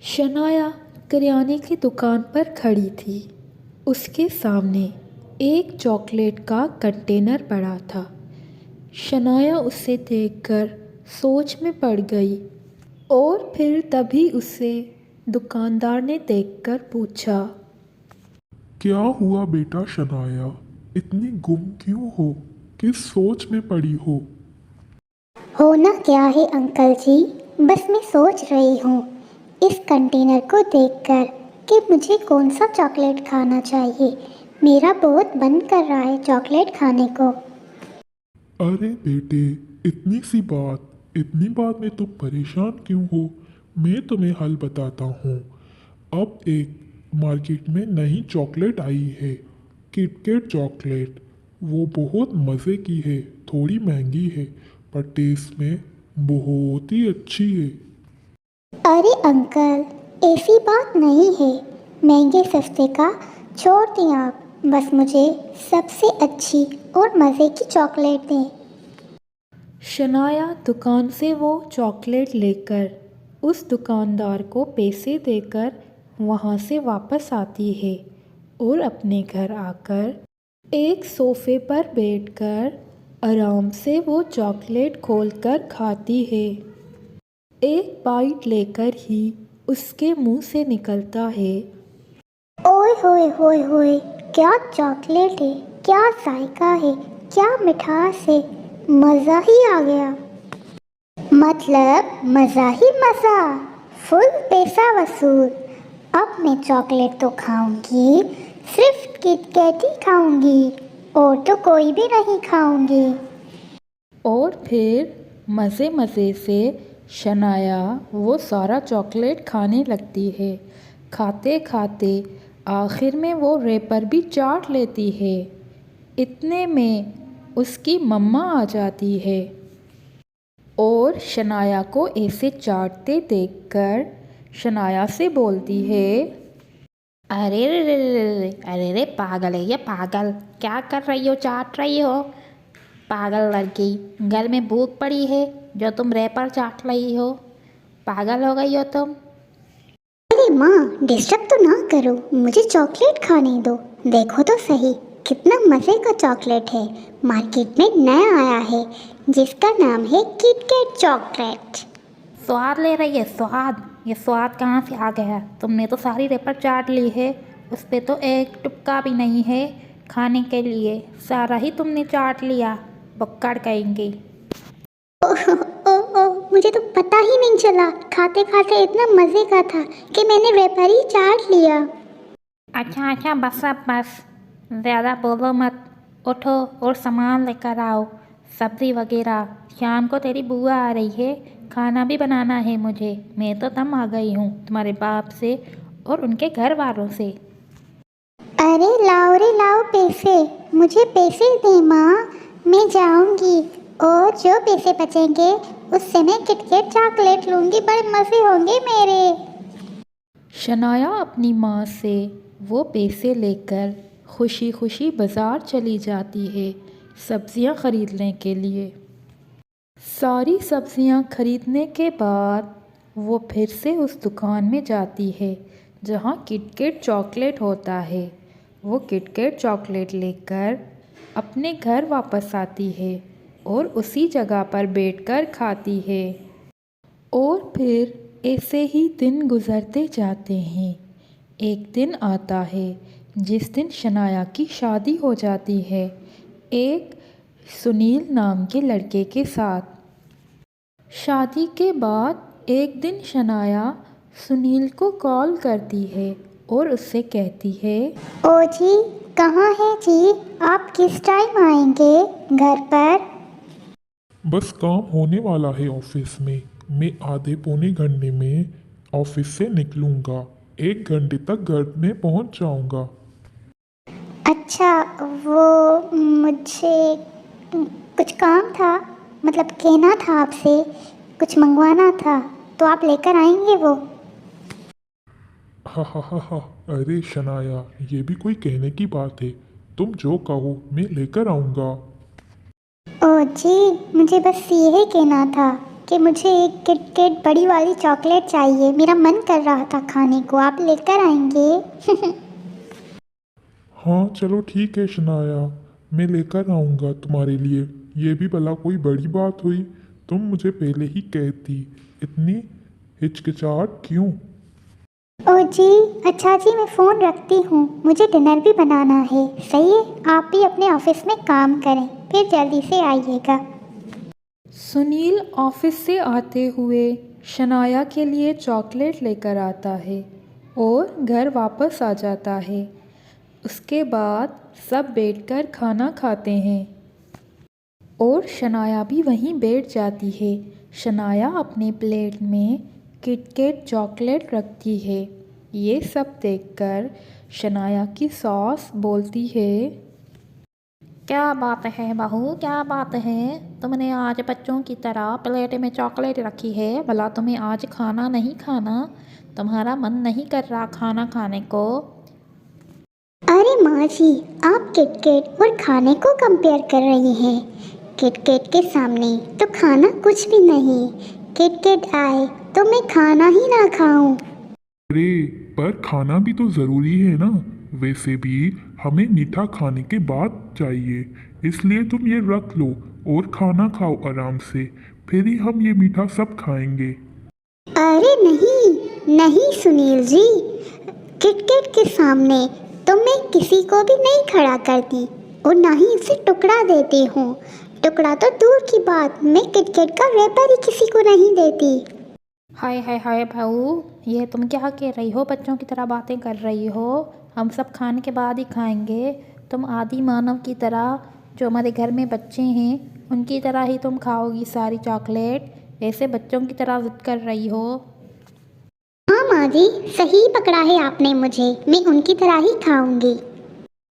शनाया किराने की दुकान पर खड़ी थी। उसके सामने एक चॉकलेट का कंटेनर पड़ा था। शनाया उसे देखकर सोच में पड़ गई और फिर तभी उसे दुकानदार ने देखकर पूछा। क्या हुआ बेटा शनाया? इतनी गुम क्यों हो? किस सोच में पड़ी हो? होना क्या है अंकल जी, बस मैं सोच रही हूँ इस कंटेनर को देखकर कि मुझे कौन सा चॉकलेट खाना चाहिए। मेरा बहुत मन कर रहा है चॉकलेट खाने को। अरे बेटे, इतनी बात में तुम परेशान क्यों हो? मैं तुम्हें हल बताता हूँ। अब एक मार्केट में नई चॉकलेट आई है, किटकैट चॉकलेट। वो बहुत मज़े की है, थोड़ी महंगी है, पर टेस्ट में बहुत ही अच्छी है। अरे अंकल, ऐसी बात नहीं है। महंगे सस्ते का छोड़ दें आप, बस मुझे सबसे अच्छी और मज़े की चॉकलेट दें। शनाया दुकान से वो चॉकलेट लेकर उस दुकानदार को पैसे देकर वहाँ से वापस आती है और अपने घर आकर एक सोफ़े पर बैठकर आराम से वो चॉकलेट खोलकर खाती है। एक बाइट लेकर ही उसके मुंह से निकलता है। ओए होए होए होए, क्या चॉकलेट है, क्या जायका है, क्या मिठास है। मज़ा ही आ गया। मतलब मज़ा ही मज़ा, फुल पैसा वसूल। अब मैं चॉकलेट तो खाऊंगी, सिर्फ किटकैट ही खाऊंगी और तो कोई भी नहीं खाऊंगी। और फिर मज़े मज़े से शनाया वो सारा चॉकलेट खाने लगती है। खाते खाते आखिर में वो रैपर भी चाट लेती है। इतने में उसकी मम्मा आ जाती है और शनाया को ऐसे चाटते देखकर शनाया से बोलती है। अरे रे रे रे रे, अरे रे पागल है ये पागल, क्या कर रही हो, चाट रही हो? पागल लड़की, घर में भूख पड़ी है जो तुम रैपर चाट रही हो? पागल हो गई हो तुम? अरे माँ, डिस्टर्ब तो ना करो, मुझे चॉकलेट खाने दो। देखो तो सही, कितना मज़े का चॉकलेट है। मार्केट में नया आया है जिसका नाम है किटकैट चॉकलेट। स्वाद ले रही है स्वाद? ये स्वाद कहाँ से आ गया? तुमने तो सारी रैपर चाट ली है, उस पे तो एक टुकड़ा भी नहीं है खाने के लिए। सारा ही तुमने चाट लिया, बक्कड़ कहेंगी। ओह ओह ओह, मुझे तो पता ही नहीं चला। खाते खाते इतना मज़े का था कि मैंने रैपर ही चाट लिया। अच्छा अच्छा, बस अब बस, ज़्यादा बोलो मत। उठो और सामान लेकर आओ, सब्ज़ी वगैरह। शाम को तेरी बुआ आ रही है, खाना भी बनाना है मुझे। मैं तो तंग आ गई हूँ तुम्हारे बाप से और उनके घर वालों से। अरे लाओ रे लाओ पैसे, मुझे पैसे दे माँ। मैं जाऊंगी और जो पैसे बचेंगे उससे मैं किटकैट चॉकलेट लूंगी। बड़े मज़े होंगे मेरे। शनाया अपनी माँ से वो पैसे लेकर खुशी खुशी बाज़ार चली जाती है सब्ज़ियाँ ख़रीदने के लिए। सारी सब्ज़ियाँ ख़रीदने के बाद वो फिर से उस दुकान में जाती है जहाँ किटकैट चॉकलेट होता है। वो किटकैट चॉकलेट लेकर अपने घर वापस आती है और उसी जगह पर बैठकर खाती है। और फिर ऐसे ही दिन गुज़रते जाते हैं। एक दिन आता है जिस दिन शनाया की शादी हो जाती है एक सुनील नाम के लड़के के साथ। शादी के बाद एक दिन शनाया सुनील को कॉल करती है और उससे कहती है। ओ जी, कहाँ है जी? आप किस टाइम आएंगे घर पर? बस काम होने वाला है ऑफिस में। मैं आधे पौने घंटे में ऑफिस से निकलूँगा। 1 घंटे तक घर में पहुँच जाऊँगा। अच्छा, वो मुझे कुछ काम था, मतलब कहना था आपसे, कुछ मंगवाना था, तो आप लेकर आएंगे वो? हा हा हा हा। अरे शनाया, ये भी कोई कहने की बात है? तुम जो कहो मैं लेकर आऊँगा। ओ जी, मुझे बस यही कहना था कि मुझे एक किटकैट बड़ी वाली चॉकलेट चाहिए। मेरा मन कर रहा था खाने को, आप लेकर आएंगे? हाँ चलो ठीक है शनाया, मैं लेकर आऊँगा तुम्हारे लिए। ये भी भला कोई बड़ी बात हुई, तुम मुझे पहले ही कहती। इतनी हिचकिचाहट क्यों? ओ जी, अच्छा जी, मैं फ़ोन रखती हूँ, मुझे डिनर भी बनाना है। सही है, आप भी अपने ऑफिस में काम करें, फिर जल्दी से आइएगा। सुनील ऑफिस से आते हुए शनाया के लिए चॉकलेट लेकर आता है और घर वापस आ जाता है। उसके बाद सब बैठकर खाना खाते हैं और शनाया भी वहीं बैठ जाती है। शनाया अपने प्लेट में किटकैट चॉकलेट रखती है। ये सब देखकर शनाया की सास बोलती है, क्या बात है बहू, क्या बात है? तुमने आज बच्चों की तरह प्लेट में चॉकलेट रखी है। भला तुम्हें आज खाना नहीं खाना? तुम्हारा मन नहीं कर रहा खाना खाने को? अरे माँ जी, आप किटकैट और खाने को कंपेयर कर रही हैं। किटकैट के सामने तो खाना कुछ भी नहीं। किटकैट आए तो मैं खाना ही ना खाऊं। अरे पर खाना भी तो ज़रूरी है ना। वैसे भी हमें मीठा खाने के बाद चाहिए, इसलिए तुम ये रख लो और खाना खाओ आराम से, फिर ही हम ये मीठा सब खाएंगे। अरे नहीं नहीं सुनील जी, किटकैट के सामने तो मैं किसी को भी नहीं खड़ा करती और ना ही इसे टुकड़ा देती हूँ। टुकड़ा तो दूर की बात, मैं किटकैट का रैपर ही किसी को नहीं देती। हाय हाय हाय बहू, ये तुम क्या कह रही हो? बच्चों की तरह बातें कर रही हो। हम सब खाने के बाद ही खाएंगे। तुम आदि मानव की तरह, जो हमारे घर में बच्चे हैं उनकी तरह ही तुम खाओगी सारी चॉकलेट। ऐसे बच्चों की तरह जिद कर रही हो। हाँ माँ जी, सही पकड़ा है आपने मुझे, मैं उनकी तरह ही खाऊंगी।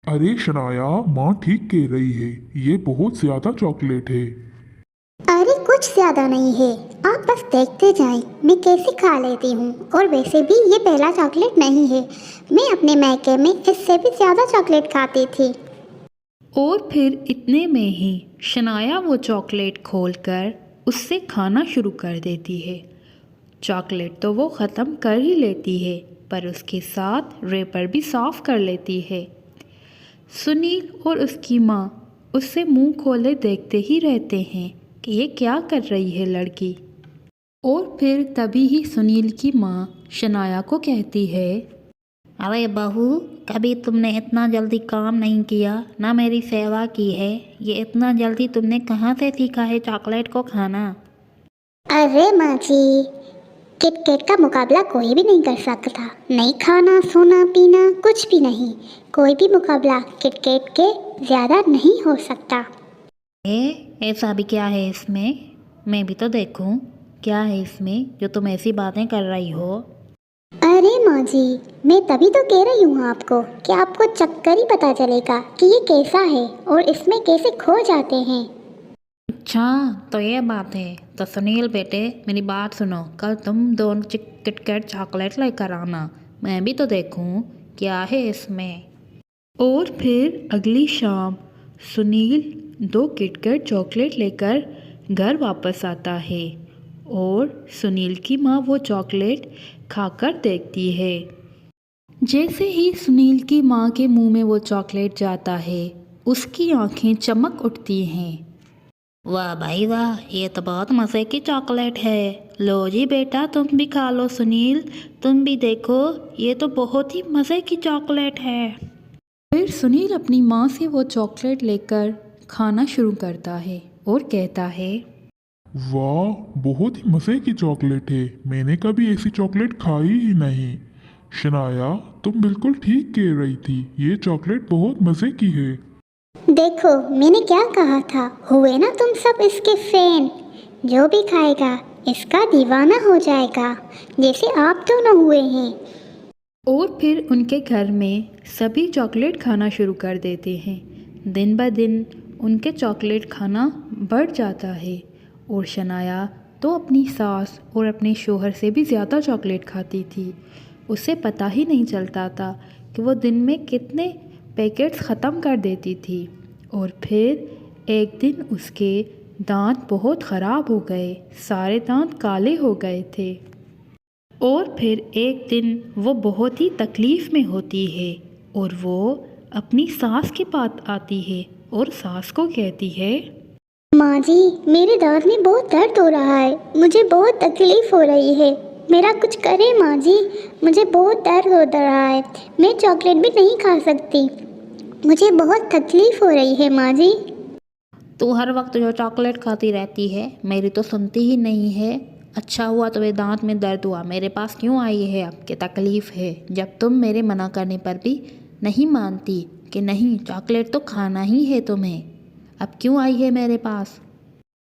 अरे शनाया, माँ ठीक कह रही है, ये बहुत ज़्यादा चॉकलेट है। अरे कुछ ज़्यादा नहीं है, आप बस देखते जाएं मैं कैसे खा लेती हूँ। और वैसे भी ये पहला चॉकलेट नहीं है, मैं अपने मायके में इससे भी ज़्यादा चॉकलेट खाती थी। और फिर इतने में ही शनाया वो चॉकलेट खोलकर उससे खाना शुरू कर देती है। चॉकलेट तो वो ख़त्म कर ही लेती है, पर उसके साथ रैपर भी साफ़ कर लेती है। सुनील और उसकी माँ उससे मुंह खोले देखते ही रहते हैं कि ये क्या कर रही है लड़की। और फिर तभी ही सुनील की माँ शनाया को कहती है, अरे बहू, कभी तुमने इतना जल्दी काम नहीं किया, ना मेरी सेवा की है। ये इतना जल्दी तुमने कहाँ से सीखा है चॉकलेट को खाना? अरे माँ जी, किटकैट का मुकाबला कोई भी नहीं कर सकता। नहीं खाना, सोना, पीना कुछ भी नहीं। कोई भी मुकाबला किटकैट के ज़्यादा नहीं हो सकता। ऐसा भी क्या है इसमें? मैं भी तो देखूं क्या है इसमें जो तुम ऐसी बातें कर रही हो। अरे माँ जी, मैं तभी तो कह रही हूँ आपको कि आपको चक्कर ही पता चलेगा कि ये कैसा है और इसमें कैसे खो जाते हैं। अच्छा, तो ये बात है। तो सुनील बेटे, मेरी बात सुनो। कल तुम दोनों किटकैट चॉकलेट लेकर आना, मैं भी तो देखूं क्या है इसमें। और फिर अगली शाम सुनील 2 किटकैट चॉकलेट लेकर घर वापस आता है और सुनील की माँ वो चॉकलेट खाकर देखती है। जैसे ही सुनील की माँ के मुंह में वो चॉकलेट जाता है, उसकी आंखें चमक उठती हैं। वाह भाई वाह, ये तो बहुत मज़े की चॉकलेट है। लो जी बेटा, तुम भी खा लो। सुनील, तुम भी देखो, ये तो बहुत ही मज़े की चॉकलेट है। फिर सुनील अपनी माँ से वो चॉकलेट लेकर खाना शुरू करता है और कहता है, वाह, बहुत ही मज़े की चॉकलेट है, मैंने कभी ऐसी चॉकलेट खाई ही नहीं। शनाया, तुम बिल्कुल ठीक कह रही थी, ये चॉकलेट बहुत मज़े की है। देखो मैंने क्या कहा था, हुए ना तुम सब इसके फैन। जो भी खाएगा इसका दीवाना हो जाएगा, जैसे आप दोनों हुए हैं। और फिर उनके घर में सभी चॉकलेट खाना शुरू कर देते हैं। दिन ब दिन उनके चॉकलेट खाना बढ़ जाता है और शनाया तो अपनी सास और अपने शोहर से भी ज़्यादा चॉकलेट खाती थी। उसे पता ही नहीं चलता था कि वो दिन में कितने पैकेट्स ख़त्म कर देती थी। और फिर एक दिन उसके दांत बहुत ख़राब हो गए, सारे दांत काले हो गए थे। और फिर एक दिन वो बहुत ही तकलीफ़ में होती है और वो अपनी सास के पास आती है और सास को कहती है, माँ जी, मेरे दांत में बहुत दर्द हो रहा है, मुझे बहुत तकलीफ हो रही है, मेरा कुछ करे माँ जी, मुझे बहुत दर्द हो रहा है, मैं चॉकलेट भी नहीं खा सकती, मुझे बहुत तकलीफ हो रही है माँ जी। तू हर वक्त जो चॉकलेट खाती रहती है, मेरी तो सुनती ही नहीं है। अच्छा हुआ तुम्हें दांत में दर्द हुआ, मेरे पास क्यों आई है, आपके तकलीफ़ है, जब तुम मेरे मना करने पर भी नहीं मानती कि नहीं चॉकलेट तो खाना ही है तुम्हें, अब क्यों आई है मेरे पास।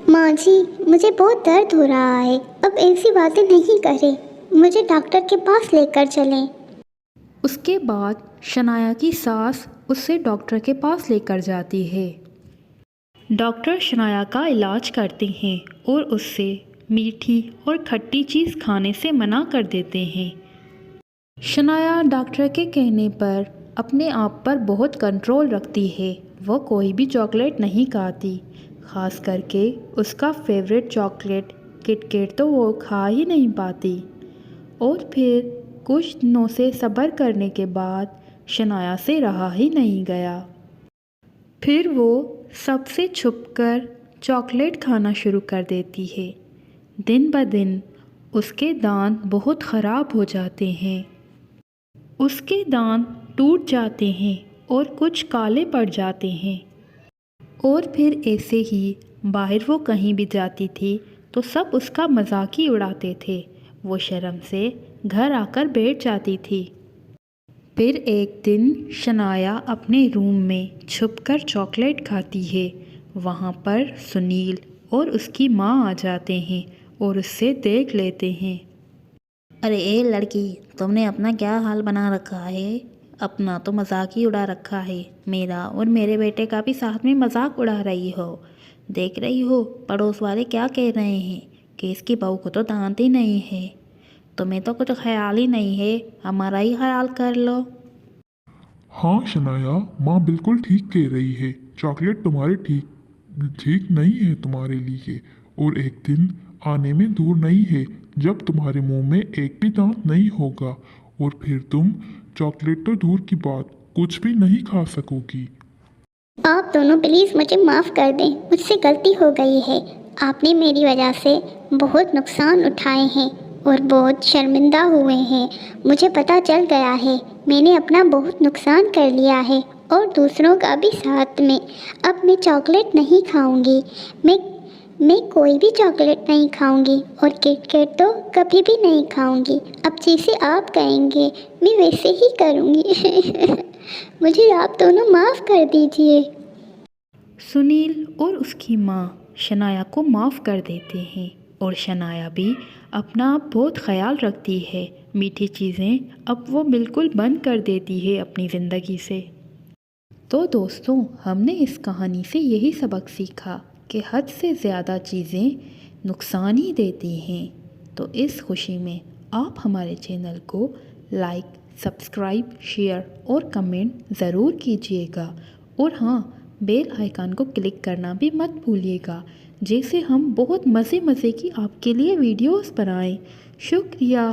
माँ जी, मुझे बहुत दर्द हो रहा है, अब ऐसी बातें नहीं करें, मुझे डॉक्टर के पास लेकर चलें। उसके बाद शनाया की सास उसे डॉक्टर के पास लेकर जाती है। डॉक्टर शनाया का इलाज करते हैं और उससे मीठी और खट्टी चीज़ खाने से मना कर देते हैं। शनाया डॉक्टर के कहने पर अपने आप पर बहुत कंट्रोल रखती है। वो कोई भी चॉकलेट नहीं खाती, ख़ास करके उसका फेवरेट चॉकलेट किटकैट तो वो खा ही नहीं पाती। और फिर कुछ दिनों से सब्र करने के बाद शनाया से रहा ही नहीं गया। फिर वो सबसे छुपकर चॉकलेट खाना शुरू कर देती है। दिन ब दिन उसके दांत बहुत ख़राब हो जाते हैं, उसके दांत टूट जाते हैं और कुछ काले पड़ जाते हैं। और फिर ऐसे ही बाहर वो कहीं भी जाती थी तो सब उसका मजाक ही उड़ाते थे। वो शर्म से घर आकर बैठ जाती थी। फिर एक दिन शनाया अपने रूम में छुपकर चॉकलेट खाती है। वहाँ पर सुनील और उसकी माँ आ जाते हैं और उससे देख लेते हैं। अरे ए लड़की, तुमने अपना क्या हाल बना रखा है, अपना तो मजाक ही उड़ा रखा है, मेरा और मेरे बेटे का भी साथ में मजाक उड़ा रही हो। देख रही हो पड़ोस वाले क्या कह रहे हैं कि इसकी बहू को तो दांत ही नहीं है, तुम्हें तो कुछ ख्याल ही नहीं है, हमारा ही ख्याल कर लो। हाँ शनाया, माँ बिल्कुल ठीक कह रही है। चॉकलेट तुम्हारे ठीक ठीक नहीं है तुम्हारे लिए, और एक दिन आने में दूर नहीं है जब तुम्हारे मुंह में एक भी दांत नहीं होगा और फिर तुम चॉकलेट तो दूर की बात कुछ भी नहीं खा सकोगी। आप दोनों प्लीज़ मुझे माफ़ कर दें, मुझसे गलती हो गई है, आपने मेरी वजह से बहुत नुकसान उठाए हैं और बहुत शर्मिंदा हुए हैं। मुझे पता चल गया है मैंने अपना बहुत नुकसान कर लिया है और दूसरों का भी साथ में। अब मैं चॉकलेट नहीं खाऊंगी, मैं कोई भी चॉकलेट नहीं खाऊंगी और किटकैट तो कभी भी नहीं खाऊंगी। अब जैसे आप कहेंगे मैं वैसे ही करूंगी। मुझे आप दोनों माफ़ कर दीजिए। सुनील और उसकी माँ शनाया को माफ़ कर देते हैं और शनाया भी अपना बहुत ख्याल रखती है। मीठी चीज़ें अब वो बिल्कुल बंद कर देती है अपनी ज़िंदगी से। तो दोस्तों, हमने इस कहानी से यही सबक सीखा कि हद से ज़्यादा चीज़ें नुकसान ही देती हैं। तो इस खुशी में आप हमारे चैनल को लाइक, सब्सक्राइब, शेयर और कमेंट ज़रूर कीजिएगा। और हाँ, बेल आइकन को क्लिक करना भी मत भूलिएगा, जैसे हम बहुत मज़े की आपके लिए वीडियोस बनाएं। शुक्रिया।